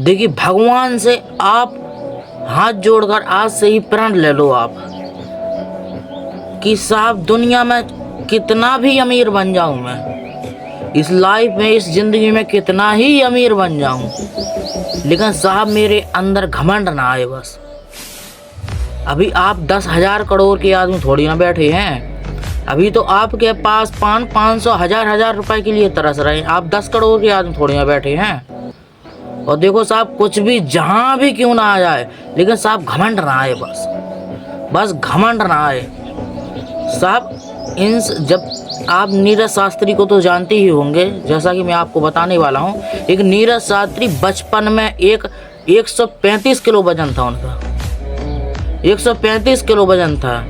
देखिए, भगवान से आप हाथ जोड़कर आज से ही प्रण ले लो आप कि साहब दुनिया में कितना भी अमीर बन जाऊं, मैं इस लाइफ में, इस ज़िंदगी में कितना ही अमीर बन जाऊं, लेकिन साहब मेरे अंदर घमंड ना आए बस। अभी आप 10,000 करोड़ के आदमी थोड़ी ना बैठे हैं। अभी तो आपके पास 500 हजार रुपए के लिए तरस रहे हैं। आप 10 करोड़ के आदमी थोड़ी ना बैठे हैं। और देखो साहब, कुछ भी जहां भी क्यों ना आ जाए, लेकिन साहब घमंड ना आए बस घमंड ना आए साहब। जब आप नीरज शास्त्री को तो जानते ही होंगे, जैसा कि मैं आपको बताने वाला हूँ। एक नीरज शास्त्री बचपन में 135 किलो वजन था उनका, 135 किलो वजन था।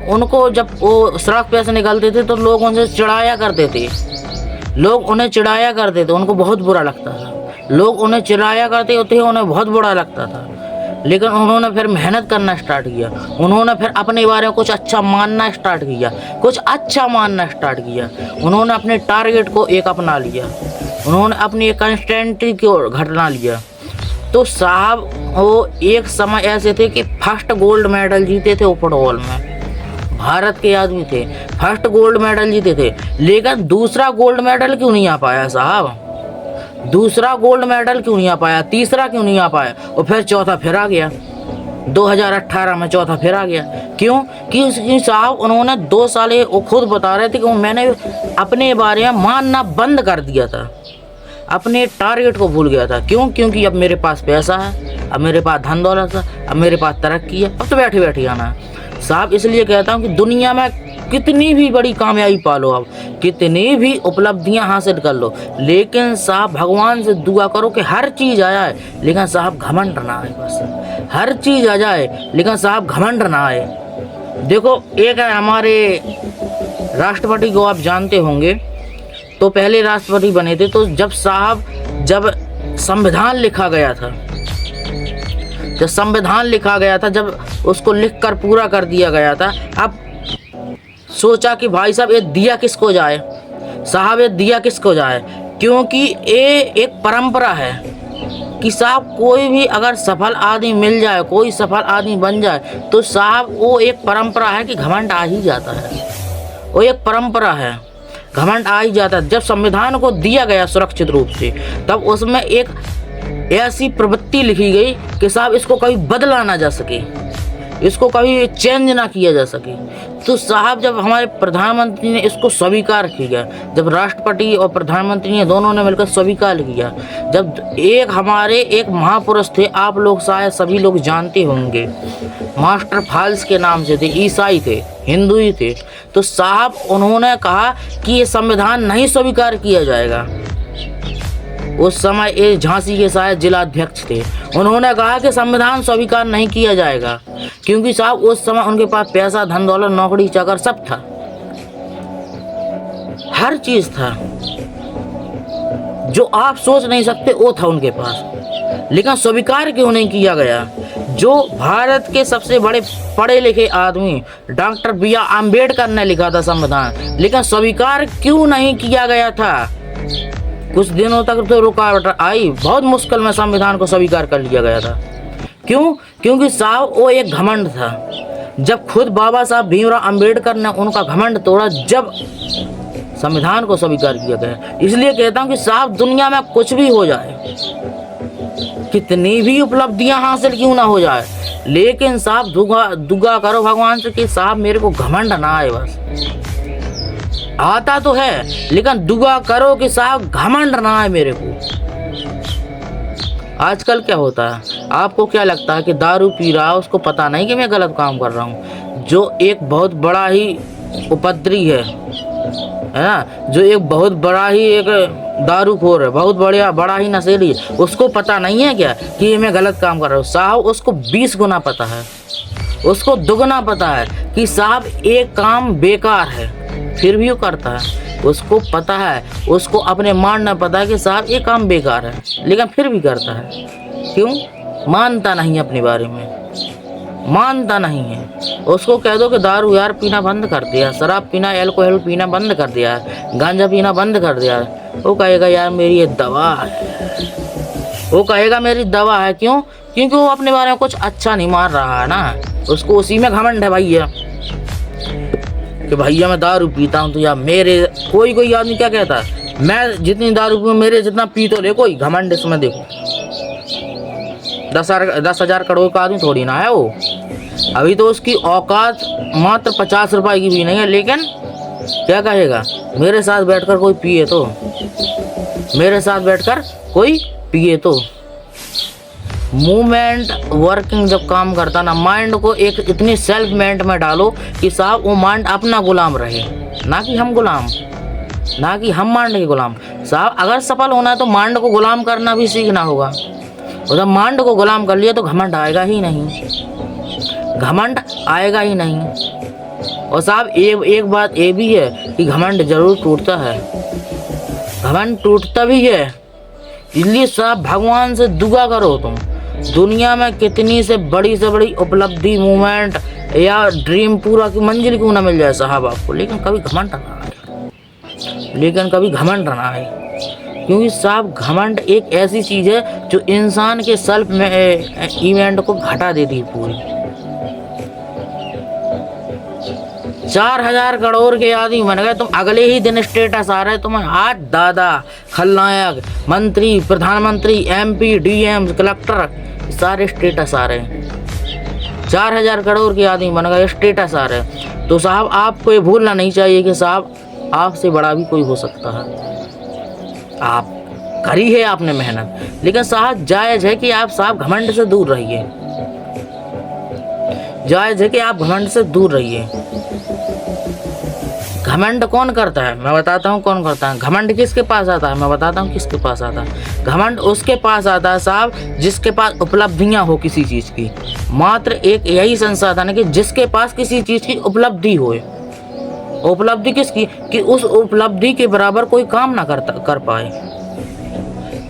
उनको जब वो सड़क पे से निकलते थे तो लोग उनसे चिढ़ाया करते थे, उनको बहुत बुरा लगता था। लोग उन्हें चिढ़ाया करते थे, उन्हें बहुत बुरा लगता था। लेकिन उन्होंने फिर मेहनत करना स्टार्ट किया, उन्होंने फिर अपने बारे में कुछ अच्छा मानना स्टार्ट किया, उन्होंने अपने टारगेट को एक अपना लिया, उन्होंने अपनी एक कंस्टेंटी को घटना लिया। तो साहब वो एक समय ऐसे थे कि फर्स्ट गोल्ड मेडल जीते थे, वो फुटबॉल में भारत के आदमी थे, फर्स्ट गोल्ड मेडल जीते थे। लेकिन दूसरा गोल्ड मेडल क्यों नहीं आ पाया साहब? दूसरा गोल्ड मेडल क्यों नहीं आ पाया? तीसरा क्यों नहीं आ पाया? और फिर चौथा फिर आ गया, 2018 में चौथा फिर आ गया। क्यों? कि साहब उन्होंने 2 साल, वो खुद बता रहे थे कि मैंने अपने बारे में मानना बंद कर दिया था, अपने टारगेट को भूल गया था। क्यों? क्योंकि अब मेरे पास पैसा है, अब मेरे पास धन दौलत है, अब मेरे पास तरक्की है, अब तो बैठे बैठे आना है साहब। इसलिए कहता हूँ कि दुनिया में कितनी भी बड़ी कामयाबी पालो, आप कितनी भी उपलब्धियां हासिल कर लो, लेकिन साहब भगवान से दुआ करो कि हर चीज़ आ जाए, लेकिन साहब घमंड ना आए बस। हर चीज़ आ जाए, लेकिन साहब घमंड ना आए। देखो, एक है हमारे राष्ट्रपति को आप जानते होंगे, तो पहले राष्ट्रपति बने थे। तो जब संविधान लिखा गया था, जब उसको लिखकर पूरा कर दिया गया था, अब सोचा कि भाई साहब ये दिया किसको जाए, क्योंकि ये एक परंपरा है कि साहब कोई भी अगर सफल आदमी मिल जाए, कोई सफल आदमी बन जाए, तो साहब वो एक परंपरा है कि घमंड आ ही जाता है। वो एक परंपरा है, घमंड आ ही जाता है। जब संविधान को दिया गया सुरक्षित रूप से, तब उसमें एक ऐसी प्रवृत्ति लिखी गई कि साहब इसको कभी बदला ना जा सके, इसको कभी चेंज ना किया जा सके। तो साहब जब हमारे प्रधानमंत्री ने इसको स्वीकार किया, जब राष्ट्रपति और प्रधानमंत्री ने दोनों ने मिलकर स्वीकार किया, जब एक महापुरुष थे, आप लोग शायद सभी लोग जानते होंगे, मास्टर फाल्स के नाम से थे, ईसाई थे, हिंदू ही थे। तो साहब उन्होंने कहा कि ये संविधान नहीं स्वीकार किया जाएगा। उस समय ये झांसी के शायद जिलाध्यक्ष थे, उन्होंने कहा कि संविधान स्वीकार नहीं किया जाएगा, क्योंकि साहब उस समय उनके पास पैसा, धन दौलत, नौकरी चाकर सब था, हर चीज था, जो आप सोच नहीं सकते वो था उनके पास। लेकिन स्वीकार क्यों नहीं किया गया? जो भारत के सबसे बड़े पढ़े लिखे आदमी डॉक्टर B.R. अम्बेडकर ने लिखा था संविधान, लेकिन स्वीकार क्यों नहीं किया गया था? कुछ दिनों तक तो रुकावट आई, बहुत मुश्किल में संविधान को स्वीकार कर लिया गया था। क्यों? क्योंकि साहब वो एक घमंड था। जब खुद बाबा साहब भीमराव अम्बेडकर ने उनका घमंड तोड़ा, जब संविधान को स्वीकार किया गया। इसलिए कहता हूँ कि साहब दुनिया में कुछ भी हो जाए, कितनी भी उपलब्धियां हासिल क्यों ना हो जाए, लेकिन साहब दुआ करो भगवान से कि साहब मेरे को घमंड ना आए। बस आता तो है, लेकिन दुआ करो कि साहब घमंड ना आए मेरे को। आजकल क्या होता है, आपको क्या लगता है कि दारू पी रहा है, उसको पता नहीं कि मैं गलत काम कर रहा हूँ। जो एक बहुत बड़ा ही उपद्रवी है ना, जो एक बहुत बड़ा ही एक दारूखोर है, बहुत बड़ा ही नशेड़ी है, उसको पता नहीं है क्या कि ये मैं गलत काम कर रहा हूँ? साहब उसको 20 गुना पता है, उसको दुगना पता है कि साहब एक काम बेकार है, फिर भी वो करता है। उसको पता है, उसको अपने मानना पता है कि साहब ये काम बेकार है, लेकिन फिर भी करता है। क्यों? मानता नहीं अपने बारे में, मानता नहीं है। उसको कह दो कि दारू यार पीना बंद कर दिया, शराब पीना, अल्कोहल पीना बंद कर दिया, गांजा पीना बंद कर दिया, वो कहेगा यार मेरी ये दवा है। वो कहेगा मेरी दवा है। क्यों? क्योंकि वो अपने बारे में कुछ अच्छा नहीं मान रहा है ना, उसको उसी में घमंड है भैया कि भैया मैं दारू पीता हूँ तो यार मेरे कोई आदमी क्या कहता है, मैं जितनी दारू पीऊँ मेरे जितना पी तो ले कोई, घमंड इसमें देखो। 10,000 करोड़ का आदमी थोड़ी ना है वो, अभी तो उसकी औकात मात्र 50 रुपए की भी नहीं है, लेकिन क्या कहेगा मेरे साथ बैठकर कोई पिए तो, मेरे साथ बैठकर कोई पिए तो। मूवमेंट वर्किंग जब काम करता ना, माइंड को एक इतनी सेल्फ मेंट में डालो कि साहब वो माइंड अपना गुलाम रहे, ना कि हम गुलाम, ना कि हम माइंड के गुलाम। साहब अगर सफल होना है तो माइंड को गुलाम करना भी सीखना होगा। और जब माइंड को गुलाम कर लिया तो घमंड आएगा ही नहीं, घमंड आएगा ही नहीं। और साहब एक बात ये भी है कि घमंड जरूर टूटता है, घमंड टूटता भी है। इसलिए साहब भगवान से दुआ करो, तुम दुनिया में कितनी से बड़ी उपलब्धि, मूवमेंट या ड्रीम पूरा की मंजिल क्यों ना मिल जाए साहब आपको, लेकिन कभी घमंड ना आए, लेकिन कभी घमंड ना आए। क्योंकि साहब घमंड एक ऐसी चीज़ है जो इंसान के सेल्फ में इवेंट को घटा देती है पूरी। 4,000 करोड़ के आदमी बन गए तुम, अगले ही दिन स्टेटस आ रहा है तुम्हें, आज दादा खलनायक, मंत्री, प्रधानमंत्री, MP, DM, कलेक्टर, सारे स्टेटस आ रहे हैं। 4,000 करोड़ के आदमी बन गए, स्टेटस आ रहे हैं। तो साहब आपको ये भूलना नहीं चाहिए कि साहब आपसे बड़ा भी कोई हो सकता है। आप करी है आपने मेहनत, लेकिन साहब जायज़ है कि आप साहब घमंड से दूर रहिए, जायज़ है कि आप घमंड से दूर रहिए। घमंड कौन करता है मैं बताता हूँ कौन करता है। घमंड किसके पास आता है मैं बताता हूँ किसके पास आता है। घमंड उसके पास आता है साहब जिसके पास उपलब्धियाँ हो किसी चीज़ की। मात्र एक यही संसाधन है कि जिसके पास किसी चीज़ की उपलब्धि हो। उपलब्धि किसकी? कि उस उपलब्धि के बराबर कोई काम ना कर पाए।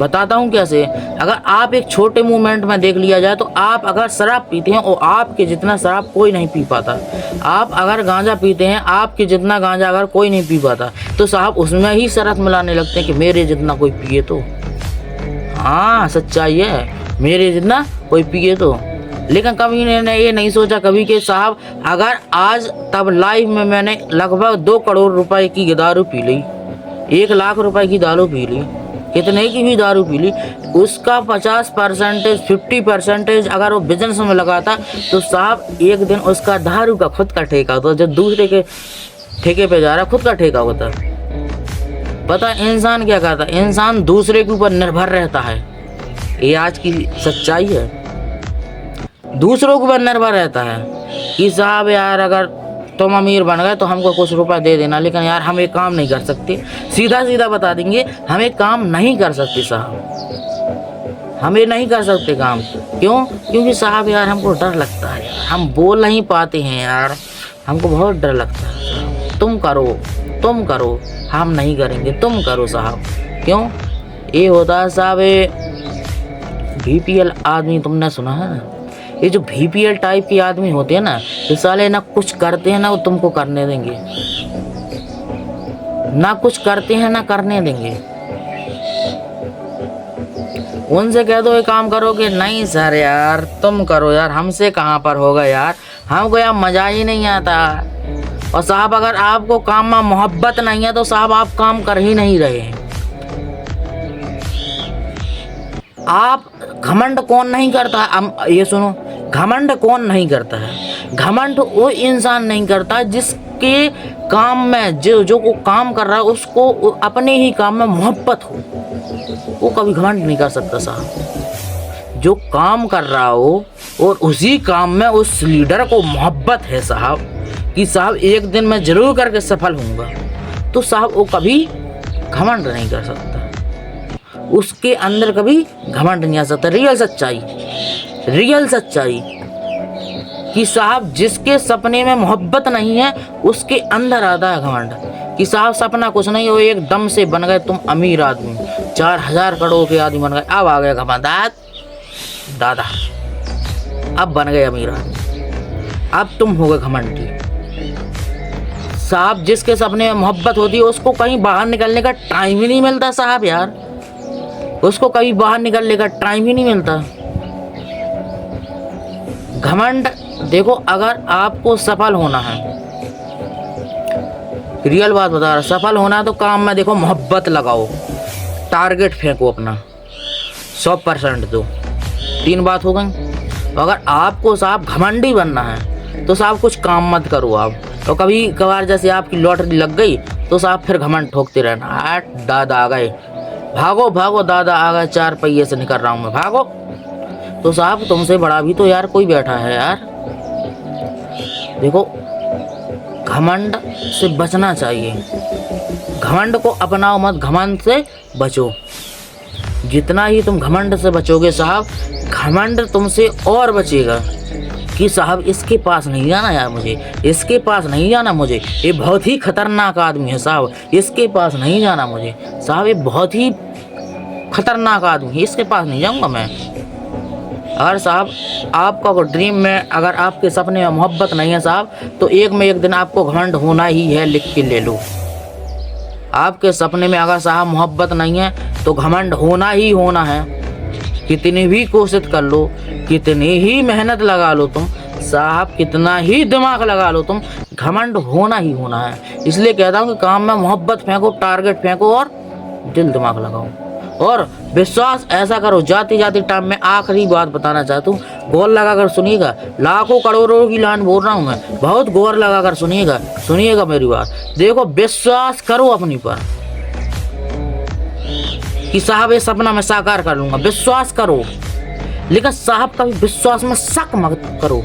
बताता हूँ कैसे। अगर आप एक छोटे मूवमेंट में देख लिया जाए तो आप अगर शराब पीते हैं और आपके जितना शराब कोई नहीं पी पाता, आप अगर गांजा पीते हैं आपके जितना गांजा अगर कोई नहीं पी पाता, तो साहब उसमें ही शरत मिलाने लगते हैं कि मेरे जितना कोई पिए तो। हाँ सच्चाई है, मेरे जितना कोई पिए तो। लेकिन कभी मैंने ये नहीं सोचा कभी कि साहब अगर आज तब लाइफ में मैंने लगभग 2 करोड़ रुपए की दारू पी ली, 1 लाख रुपए की दारू पी ली, कितने की भी दारू पी ली, उसका 50%, 50% अगर वो बिजनेस में लगाता तो साहब एक दिन उसका दारू का खुद का ठेका होता। जब दूसरे के ठेके पे जा रहा खुद का ठेका होता। पता इंसान क्या करता, इंसान दूसरे के ऊपर निर्भर रहता है। ये आज की सच्चाई है, दूसरों के ऊपर निर्भर रहता है कि साहब यार अगर तुम अमीर बन गए तो हमको कुछ रुपए दे देना, लेकिन यार हम एक काम नहीं कर सकते। सीधा बता देंगे हम एक काम नहीं कर सकते साहब, हम ये नहीं कर सकते काम। क्यों? क्योंकि साहब यार हमको डर लगता है, हम बोल नहीं पाते हैं यार, हमको बहुत डर लगता है। तुम करो, हम नहीं करेंगे, तुम करो साहब। क्यों? ये होता है साहब BPL आदमी, तुमने सुना है ना? ये जो BPL टाइप के आदमी होते हैं ना, ये साले ना कुछ करते हैं ना वो तुमको करने देंगे, ना कुछ करते हैं ना करने देंगे। उनसे कह दो ये काम करोगे, नहीं सर यार तुम करो यार, हमसे कहाँ पर होगा यार, हमको यार मज़ा ही नहीं आता। और साहब अगर आपको काम में मोहब्बत नहीं है तो साहब आप काम कर ही नहीं रहे हैं। आप घमंड कौन नहीं करता है? ये सुनो, घमंड कौन नहीं करता है? घमंड वो इंसान नहीं करता जिसके काम में जो को काम कर रहा है उसको अपने ही काम में मोहब्बत हो, वो कभी घमंड नहीं कर सकता साहब। जो काम कर रहा हो और उसी काम में उस लीडर को मोहब्बत है साहब कि साहब एक दिन मैं जरूर करके सफल होऊंगा, तो साहब वो कभी घमंड नहीं कर सकता, उसके अंदर कभी घमंड नहीं आ सकता। रियल सच्चाई कि साहब जिसके सपने में मोहब्बत नहीं है उसके अंदर आता है घमंड कि साहब सपना कुछ नहीं हो, एकदम से बन गए तुम अमीर आदमी, 4,000 करोड़ के आदमी बन गए, अब आ गया घमंड, दादा अब बन गए अमीर आदमी, अब तुम हो गए घमंडी। साहब जिसके सपने में मोहब्बत होती है उसको कहीं बाहर निकलने का टाइम ही नहीं मिलता साहब यार, उसको कभी बाहर निकलने का टाइम ही नहीं मिलता। घमंड देखो, अगर आपको सफल होना है, रियल बात बता रहा, सफल होना है तो काम में देखो मोहब्बत लगाओ, टारगेट फेंको अपना 100% दो। 3 बात हो गई। अगर आपको साहब घमंडी बनना है तो साहब कुछ काम मत करो आप। तो कभी कभार जैसे आपकी लॉटरी लग गई तो साहब फिर घमंड ठोकते रहना, आठ दादा आ गए, भागो भागो दादा आ गए, 4 पहिए से निकल रहा हूँ मैं, भागो। तो साहब तुमसे बड़ा भी तो यार कोई बैठा है यार। देखो, घमंड से बचना चाहिए, घमंड को अपनाओ मत, घमंड से बचो। जितना ही तुम घमंड से बचोगे साहब, घमंड तुमसे और बचेगा कि साहब इसके पास नहीं जाना यार, मुझे इसके पास नहीं जाना, मुझे ये बहुत ही खतरनाक आदमी है साहब, इसके पास नहीं जाना मुझे साहब, ये बहुत ही खतरनाक आदमी है, इसके पास नहीं जाऊंगा मैं। अगर साहब आपका कोई ड्रीम में, अगर आपके सपने में मोहब्बत नहीं है साहब, तो एक में एक दिन आपको घमंड होना ही है, लिख के ले लो। आपके सपने में अगर साहब मोहब्बत नहीं है तो घमंड होना ही होना है। कितनी भी कोशिश कर लो, कितनी ही मेहनत लगा लो तुम साहब, कितना ही दिमाग लगा लो तुम, घमंड होना ही होना है। इसलिए कहता हूँ कि काम में मोहब्बत फेंको, टारगेट फेंको और दिल दिमाग लगाओ और विश्वास ऐसा करो। जाते जाते टाइम में आखिरी बात बताना चाहता हूँ, गौर लगा कर सुनिएगा, लाखों करोड़ों की लाइन बोल रहा हूँ मैं, बहुत गौर लगा कर सुनिएगा, सुनिएगा मेरी बात। देखो, विश्वास करो अपनी पर कि साहब ये सपना मैं साकार कर लूंगा, विश्वास करो। लेकिन साहब कभी विश्वास में शक मत करो,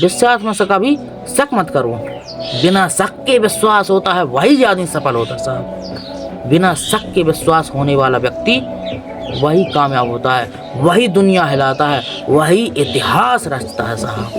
विश्वास में से कभी शक मत करो। बिना शक के विश्वास होता है वही आदमी सफल होता है साहब। बिना शक के विश्वास होने वाला व्यक्ति वही कामयाब होता है, वही दुनिया हिलाता है, वही इतिहास रचता है साहब।